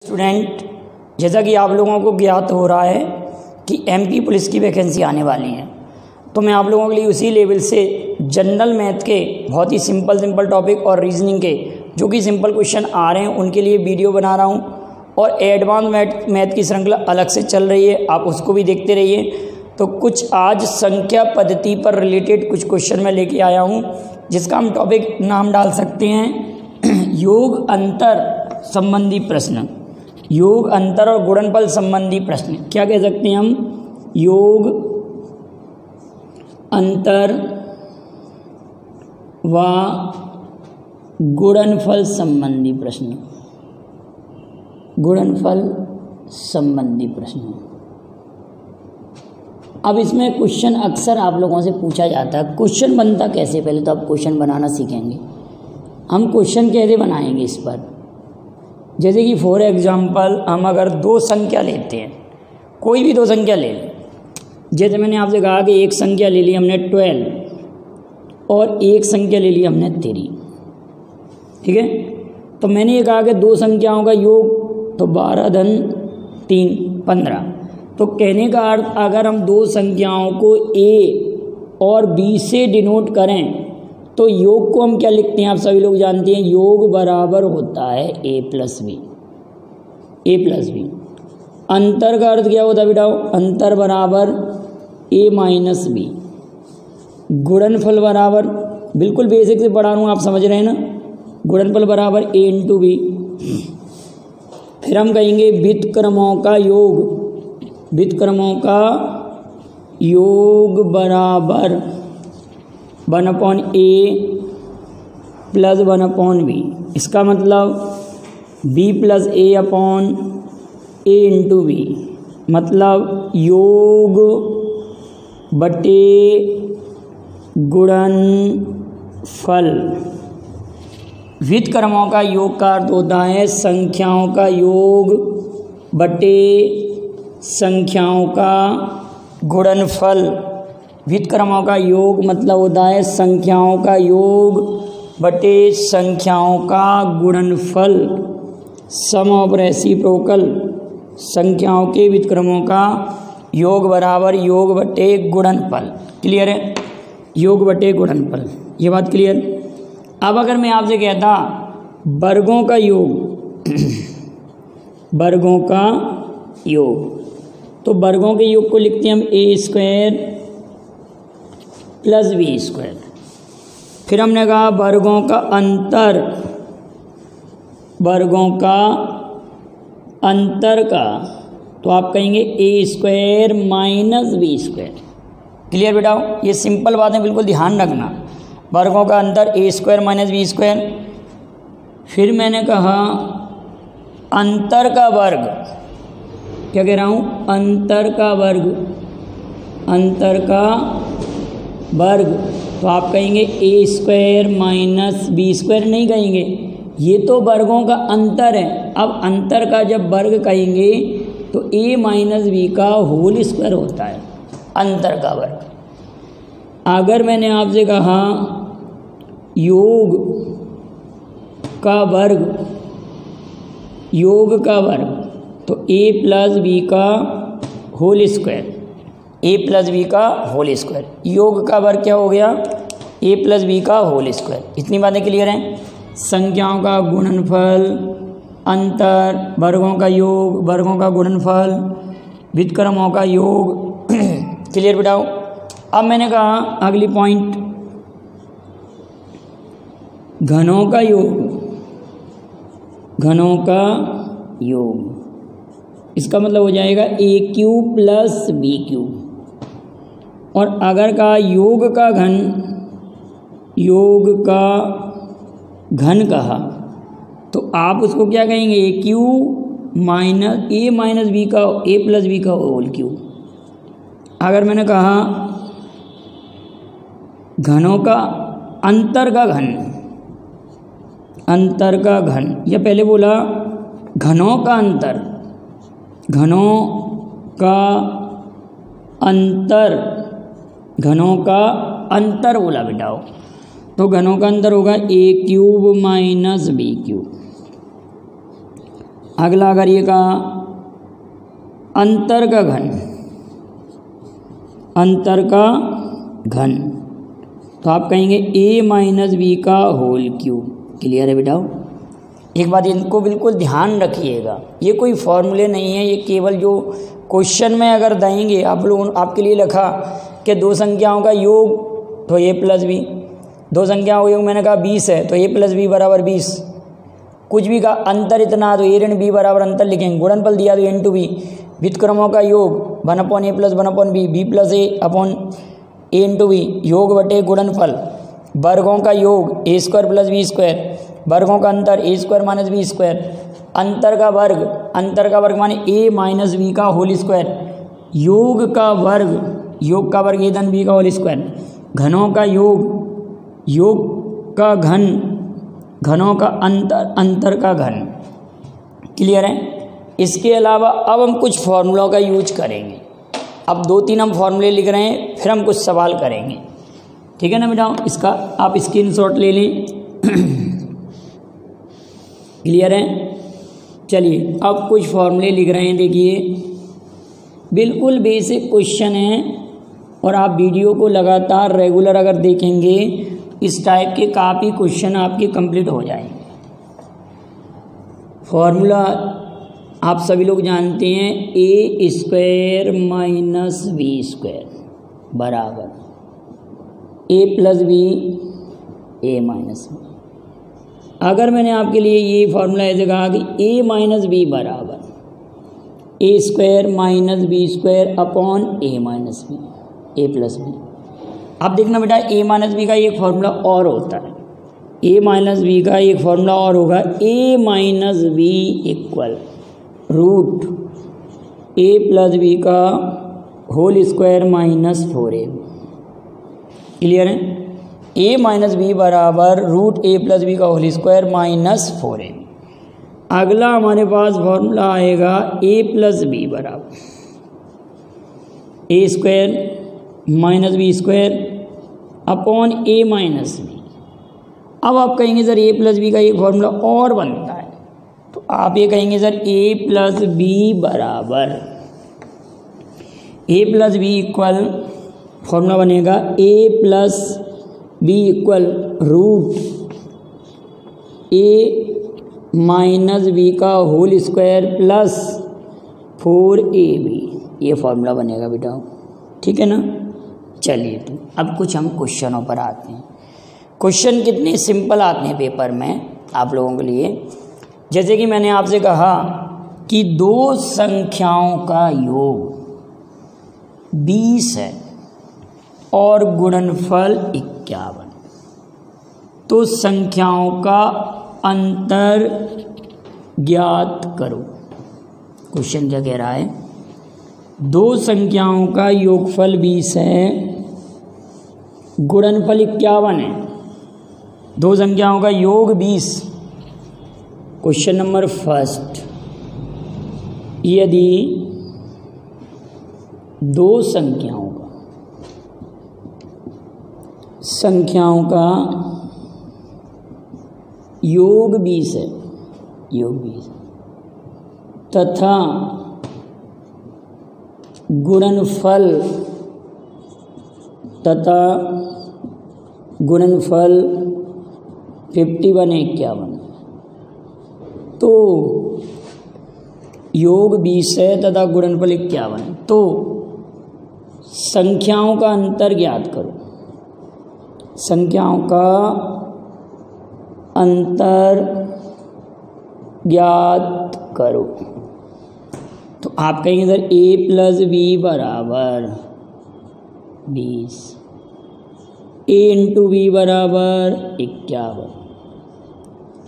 Student, जैसा कि आप लोगों को ज्ञात हो रहा है कि एमपी पुलिस की वैकेंसी आने वाली है, तो मैं आप लोगों के लिए उसी लेवल से जनरल मैथ के बहुत ही सिंपल टॉपिक और रीजनिंग के जो कि सिंपल क्वेश्चन आ रहे हैं उनके लिए वीडियो बना रहा हूं। और एडवांस मैथ की श्रृंखला अलग से चल रही है, आप उसको भी देखते रहिए। तो कुछ आज संख्या पद्धति पर रिलेटेड कुछ क्वेश्चन मैं लेके आया हूं, जिसका हम टॉपिक नाम डाल सकते हैं योग अंतर संबंधी प्रश्न। योग अंतर और गुणनफल संबंधी प्रश्न क्या कह सकते हैं हम? योग अंतर व गुणनफल संबंधी प्रश्न। गुणनफल संबंधी प्रश्न। अब इसमें क्वेश्चन अक्सर आप लोगों से पूछा जाता है। क्वेश्चन बनता कैसे? पहले तो आप क्वेश्चन बनाना सीखेंगे। हम क्वेश्चन कैसे बनाएंगे इस पर? जैसे कि फॉर एग्जांपल हम अगर दो संख्या लेते हैं, कोई भी दो संख्या ले लें। जैसे मैंने आपसे कहा कि एक संख्या ले ली हमने 12 और एक संख्या ले ली हमने 3, ठीक है। तो मैंने ये कहा कि दो संख्याओं का योग तो 12 धन 3 15। तो कहने का अर्थ अगर हम दो संख्याओं को a और b से डिनोट करें तो योग को हम क्या लिखते हैं? आप सभी लोग जानते हैं योग बराबर होता है a प्लस बी। अंतर का अर्थ क्या होता है बेटा? अंतर बराबर a माइनस बी। गुणनफल बराबर, बिल्कुल बेसिक से पढ़ा रहा हूँ, आप समझ रहे हैं ना। गुणनफल बराबर a इंटू बी। फिर हम कहेंगे व्युत्क्रमों का योग। व्युत्क्रमों का योग बराबर 1/a प्लस 1/b। इसका मतलब b plus a into B, मतलब योग बटे गुणनफल। व्युत्क्रमों का योग का अर्थ होता है संख्याओं का योग बटे संख्याओं का गुणनफल। व्युत्क्रमों का योग मतलब होता है संख्याओं का योग बटे संख्याओं का गुणनफल। सम ऑफ रेसिप्रोकल, संख्याओं के व्युत्क्रमों का योग बराबर योग बटे गुणनफल। क्लियर है? योग बटे गुणनफल, ये बात क्लियर। अब अगर मैं आपसे कहता वर्गों का योग वर्गों का योग, तो वर्गों के योग को लिखते हैं हम a² प्लस b²। फिर हमने कहा वर्गों का अंतर, वर्गों का अंतर का, तो आप कहेंगे a² माइनस b²। क्लियर बेटा? ये सिंपल बात है, बिल्कुल ध्यान रखना। वर्गों का अंतर a² माइनस b²। फिर मैंने कहा अंतर का वर्ग, क्या कह रहा हूँ? अंतर का वर्ग। अंतर का वर्ग, तो आप कहेंगे a² माइनस b² नहीं कहेंगे, ये तो वर्गों का अंतर है। अब अंतर का जब वर्ग कहेंगे तो a माइनस b का होल स्क्वायर होता है अंतर का वर्ग। अगर मैंने आपसे कहा योग का वर्ग, योग का वर्ग, तो a प्लस बी का whole square, a plus B का होल स्क्वायर। योग का वर्ग क्या हो गया? a प्लस बी का होल स्क्वायर। इतनी बातें क्लियर हैं? संख्याओं का गुणनफल, अंतर, वर्गों का योग, वर्गों का गुणनफल, व्युत्क्रमों का योग। क्लियर बेटाओ? अब मैंने कहा अगली पॉइंट, घनों का योग। घनों का योग, इसका मतलब हो जाएगा a³ प्लस b³। और अगर का योग का घन, योग का घन कहा, तो आप उसको क्या कहेंगे? a³ minus a minus B का a प्लस बी का होल क्यूब। अगर मैंने कहा घनों का अंतर का घन, अंतर का घन, या पहले बोला घनों का अंतर, घनों का अंतर, घनों का अंतर बोला बेटाओ, तो घनों का अंतर होगा a³ माइनस b³। अगला करिएगा अंतर का घन, अंतर का घन, तो आप कहेंगे a माइनस बी का होल क्यूब। क्लियर है बेटा? एक बात इनको बिल्कुल ध्यान रखिएगा, ये कोई फॉर्मूले नहीं है, ये केवल जो क्वेश्चन में अगर देंगे आप लोग, आपके लिए लिखा कि दो संख्याओं का योग तो a प्लस बी, दो संख्याओं का योग मैंने कहा 20 है तो a प्लस बी बराबर 20, कुछ भी का अंतर इतना तो a ऋण b बराबर अंतर लिखेंगे, गुणनफल दिया तो a इंटू बी, व्युत्क्रमों का योग 1 अपॉन a प्लस 1 upon B, B plus a upon a into B, योग बटे गुणनफल, वर्गों का योग a square plus B square, वर्गों का अंतर a square minus B square, अंतर का वर्ग माने a माइनस बी का होल स्क्वायर, योग का वर्ग a धन बी का होल स्क्वायर, घनों का योग का घन, घनों का अंतर का घन। क्लियर है? इसके अलावा अब हम कुछ फॉर्मूलों का यूज करेंगे। अब 2-3 हम फॉर्मूले लिख रहे हैं, फिर हम कुछ सवाल करेंगे। ठीक है ना बेटा? इसका आप स्क्रीनशॉट ले लें। क्लियर है? चलिए अब कुछ फॉर्मूले लिख रहे हैं। देखिए बिल्कुल बेसिक क्वेश्चन है और आप वीडियो को लगातार रेगुलर अगर देखेंगे इस टाइप के काफ़ी क्वेश्चन आपके कंप्लीट हो जाएंगे। फॉर्मूला आप सभी लोग जानते हैं, ए स्क्वायर माइनस बी स्क्वायर बराबर ए प्लस बी ए माइनस बी। अगर मैंने आपके लिए ये फॉर्मूला ऐसे कहा कि ए माइनस बी बराबर a square minus B square upon a minus b a plus b. अब देखना बेटा, ए माइनस बी का एक फॉर्मूला और होता है, ए माइनस बी का एक फॉर्मूला और होगा, A minus B equal root A plus B का whole square minus 4a। Clear है? ए माइनस बी बराबर रूट ए प्लस बी का होल स्क्वायर माइनस 4a। अगला हमारे पास फॉर्मूला आएगा ए प्लस बी बराबर a square minus B square upon a minus b. अब आप कहेंगे सर ए प्लस बी का एक फॉर्मूला और बनता है, तो आप ये कहेंगे सर ए प्लस बी बराबर ए प्लस बी इक्वल फॉर्मूला बनेगा ए प्लस बी इक्वल रूट ए माइनस बी का होल स्क्वायर प्लस 4ab। ये फॉर्मूला बनेगा बेटा। ठीक है ना? चलिए तो अब कुछ हम क्वेश्चनों पर आते हैं। क्वेश्चन कितने सिंपल आते हैं पेपर में आप लोगों के लिए। जैसे कि मैंने आपसे कहा कि दो संख्याओं का योग 20 है और गुणनफल 51, तो संख्याओं का अंतर ज्ञात करो। क्वेश्चन क्या कह रहा है? दो संख्याओं का योगफल 20 है, गुणनफल 51 है। दो संख्याओं का योग 20। क्वेश्चन नंबर फर्स्ट, यदि दो संख्याओं का योग 20 है, योग 20 तथा गुणनफल 51 है 51, तो योग 20 है तथा गुणनफल 51 है, तो संख्याओं का अंतर ज्ञात करो। संख्याओं का अंतर ज्ञात करो। तो आप कहेंगे सर ए प्लस बी बराबर 20, ए इंटू बी बराबर 51।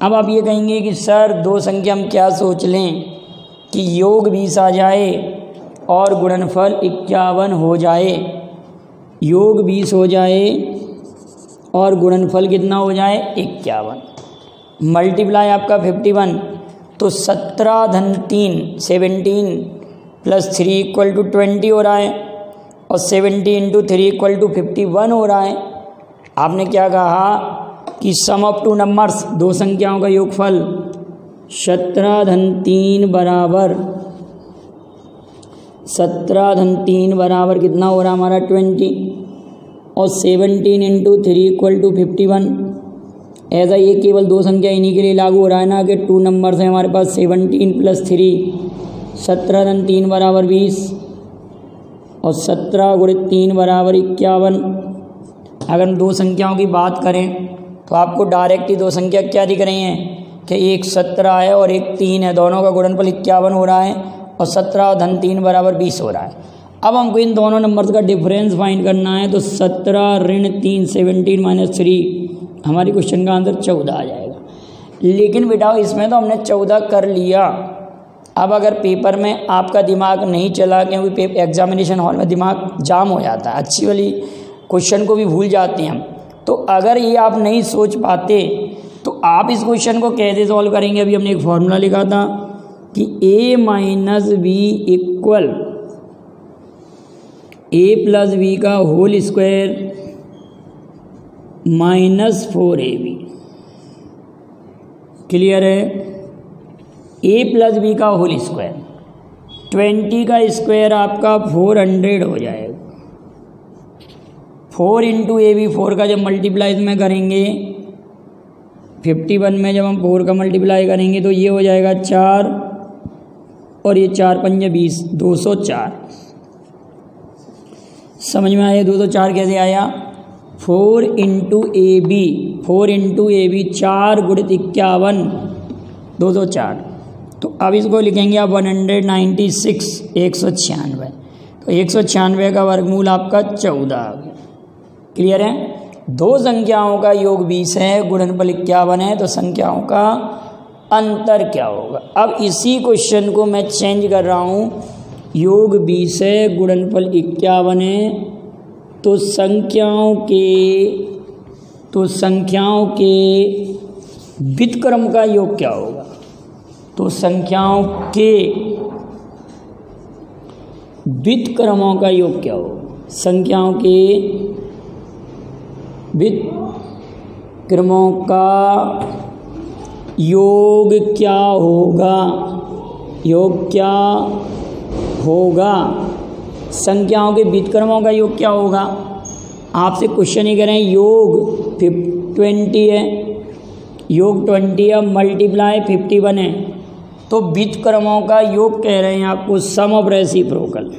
अब आप ये कहेंगे कि सर दो संख्या हम क्या सोच लें कि योग 20 आ जाए और गुणनफल 51 हो जाए, योग 20 हो जाए और गुणनफल कितना हो जाए 51, मल्टीप्लाई आपका 51, तो 17 धन 3 17 प्लस 3 इक्वल टू 20 हो रहा है और 70 इंटू 3 इक्वल टू 51 हो रहा है। आपने क्या कहा कि सम ऑफ टू नंबर्स, दो संख्याओं का योगफल 17 धन 3 बराबर 17 धन 3 बराबर कितना हो रहा हमारा 20 और 17 इंटू 3 इक्वल टू 51। ऐसा ये केवल दो संख्या इन्हीं के लिए लागू हो रहा है ना कि 2 नंबर है हमारे पास 17 प्लस 3 17 धन 3 बराबर 20 और 17 गुणित 3 बराबर 51। अगर हम दो संख्याओं की बात करें तो आपको डायरेक्ट ही दो संख्या क्या दिख रही हैं कि एक 17 है और एक 3 है, दोनों का गुणनफल 51 हो रहा है और 17 धन 3 बराबर 20 हो रहा है। अब हमको इन दोनों नंबर्स का डिफरेंस फाइंड करना है तो 17 ऋण 3 17 माइनस 3 हमारी क्वेश्चन का आंसर 14 आ जाएगा। लेकिन बेटा इसमें तो हमने 14 कर लिया। अब अगर पेपर में आपका दिमाग नहीं चला, क्योंकि एग्जामिनेशन हॉल में दिमाग जाम हो जाता है, अच्छी वाली क्वेश्चन को भी भूल जाते हैं हम, तो अगर ये आप नहीं सोच पाते तो आप इस क्वेश्चन को कैसे सॉल्व करेंगे। अभी हमने एक फॉर्मूला लिखा था कि a minus B equal a plus B का whole square minus 4ab। Clear है? a प्लस बी का होल स्क्वायर 20 का स्क्वायर आपका 400 हो जाएगा। 4 इंटू ए बी 4 का जब मल्टीप्लाई में करेंगे 51 में जब हम 4 का मल्टीप्लाई करेंगे तो ये हो जाएगा 4 और ये 4 पंजे 20 204। समझ में आया 204 कैसे आया? 4 इंटू ए बी 4 गुणित 51 204। तो अब इसको लिखेंगे आप 196 196। तो 196 का वर्गमूल आपका 14 आ गया। क्लियर है? दो संख्याओं का योग 20 है, गुणनफल 51 है, तो संख्याओं का अंतर क्या होगा। अब इसी क्वेश्चन को मैं चेंज कर रहा हूँ, योग 20 है, गुणनफल 51 है, तो संख्याओं के व्युत्क्रम का योग क्या होगा। तो संख्याओं के व्युत्क्रमों का योग क्या होगा। संख्याओं के व्युत्क्रमों का योग क्या होगा। योग क्या होगा? संख्याओं के व्युत्क्रमों का योग क्या होगा। आपसे क्वेश्चन ही करें, योग 20 है, योग 20 है, मल्टीप्लाई 51 है, तो व्युत्क्रमों का योग कह रहे हैं आपको sum of reciprocal.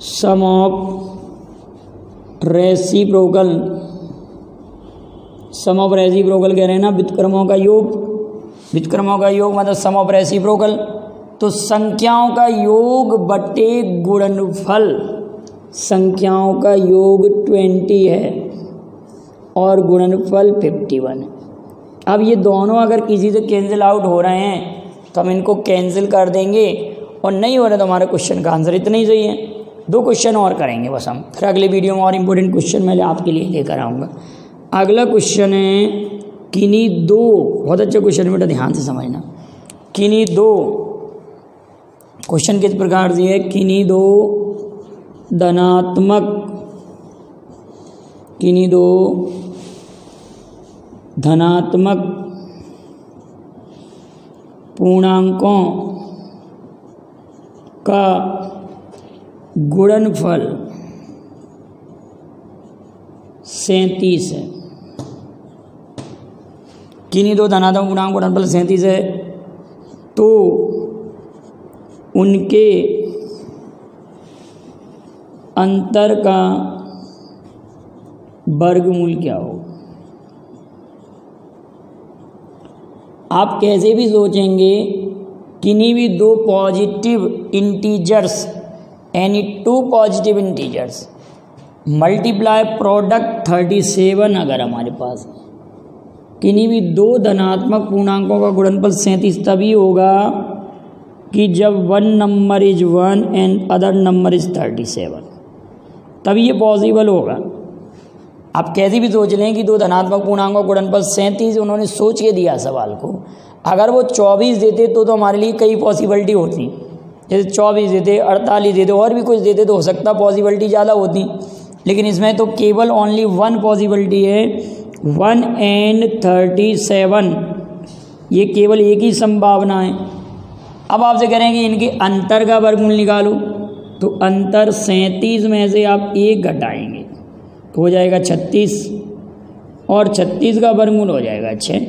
Sum of reciprocal कह रहे हैं ना, व्युत्क्रमों का योग। व्युत्क्रमों का योग मतलब सम ऑफ रेसिप्रोकल। तो संख्याओं का योग बटे गुणनफल, संख्याओं का योग 20 है और गुणनफल 51 है। अब ये दोनों अगर किसी से कैंसिल आउट हो रहे हैं तो हम इनको कैंसिल कर देंगे, और नहीं हो रहा तो हमारा क्वेश्चन का आंसर इतना ही सही है। 2 क्वेश्चन और करेंगे बस हम, फिर अगले वीडियो में और इम्पोर्टेंट क्वेश्चन मैं आपके लिए लेकर आऊँगा। अगला क्वेश्चन है किन्हीं दो, बहुत अच्छा क्वेश्चन है बेटा, ध्यान से समझना। किन्हीं दो, क्वेश्चन किस प्रकार से है, किन्हीं दो धनात्मक पूर्णांकों का गुणनफल 37 है। किन्हीं दो धनात्मक पूर्णांक गुणनफल 37 है, तो उनके अंतर का वर्गमूल क्या होगा। आप कैसे भी सोचेंगे, किन्हीं भी दो positive integers, any 2 positive integers multiply product 37 अगर हमारे पास, किन्हीं भी दो धनात्मक पूर्णांकों का गुणनफल 37 तभी होगा कि जब one number is 1 and other number is 37, तभी ये पॉसिबल होगा। आप कैसे भी सोच लें कि दो धनात्मक पूर्णांकों का गुणनफल 37, उन्होंने सोच के दिया सवाल को। अगर वो 24 देते तो हमारे लिए कई पॉसिबिलिटी होती, जैसे 24 देते, 48 देते, और भी कुछ देते तो हो सकता पॉसिबिलिटी ज़्यादा होती, लेकिन इसमें तो केवल ओनली 1 पॉसिबिलिटी है, 1 एंड 37 ये केवल एक ही संभावना है। अब आपसे कह रहे हैं कि इनके अंतर का वर्गमूल निकालो, तो अंतर 37 में से आप 1 घटाएंगे तो हो जाएगा 36 और 36 का वर्गमूल हो जाएगा 6।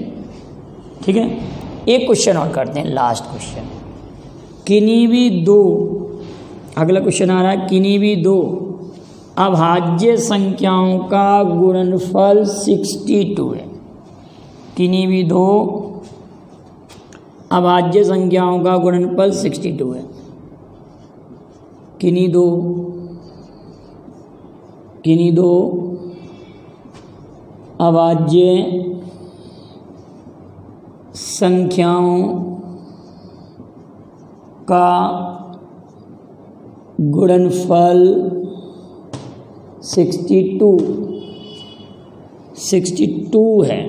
ठीक है, एक क्वेश्चन और करते हैं, लास्ट क्वेश्चन। किन्हीं भी दो, अगला क्वेश्चन आ रहा है, किन्हीं भी दो अभाज्य संख्याओं का गुणनफल 62 है। किन्हीं भी दो अभाज्य संख्याओं का गुणनफल 62 है। किन्हीं दो अभाज्य संख्याओं का गुणनफल 62 है,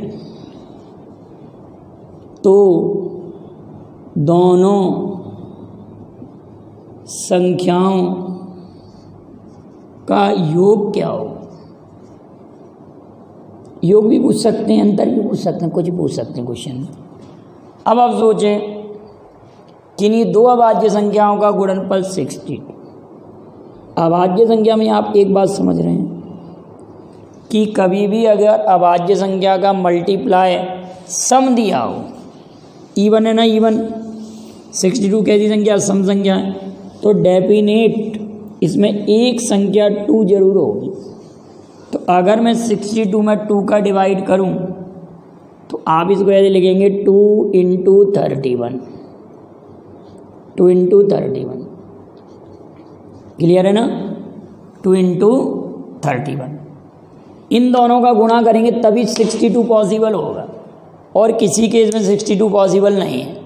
तो दोनों संख्याओं का योग क्या हो? योग भी पूछ सकते हैं, अंतर भी पूछ सकते हैं, कुछ पूछ सकते हैं क्वेश्चन में। अब आप सोचें, किन्हीं दो अभाज्य संख्याओं का गुणनफल 62। अभाज्य संख्या में आप एक बात समझ रहे हैं कि कभी भी अगर अभाज्य संख्या का मल्टीप्लाई सम दिया हो, इवन है ना, इवन 62 कैसी संख्या? सम संख्या है, तो डेफिनेट इसमें एक संख्या 2 जरूर होगी। तो अगर मैं 62 में 2 का डिवाइड करूं तो आप इसको ऐसे लिखेंगे 2 × 31, 2 × 31। क्लियर है ना? 2 × 31। इन दोनों का गुणा करेंगे तभी 62 पॉसिबल होगा, और किसी केस में 62 पॉसिबल नहीं है।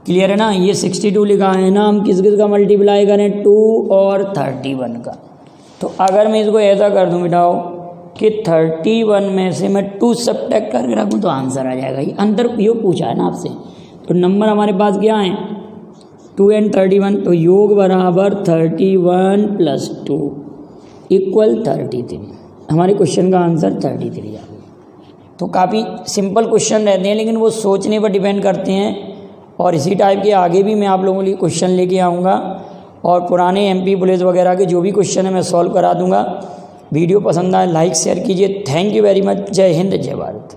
क्लियर है ना? ये 62 लिखा है ना, हम किस किस का मल्टीप्लाई करें? 2 और 31 का। तो अगर मैं इसको ऐसा कर दूं बेटाओ कि 31 में से मैं 2 सब्ट्रैक्ट करके रखूं तो आंसर आ जाएगा। ये अंतर योग पूछा है ना आपसे, तो नंबर हमारे पास क्या है? 2 and 31, तो योग बराबर 31 + 2 = 33। हमारे क्वेश्चन का आंसर 33 आ गया। तो काफ़ी सिंपल क्वेश्चन रहते हैं, लेकिन वो सोचने पर डिपेंड करते हैं। और इसी टाइप के आगे भी मैं आप लोगों के लिए क्वेश्चन लेके आऊँगा, और पुराने MP पुलिस वगैरह के जो भी क्वेश्चन है मैं सॉल्व करा दूँगा। वीडियो पसंद आए लाइक शेयर कीजिए। Thank you very much. जय हिंद, जय भारत।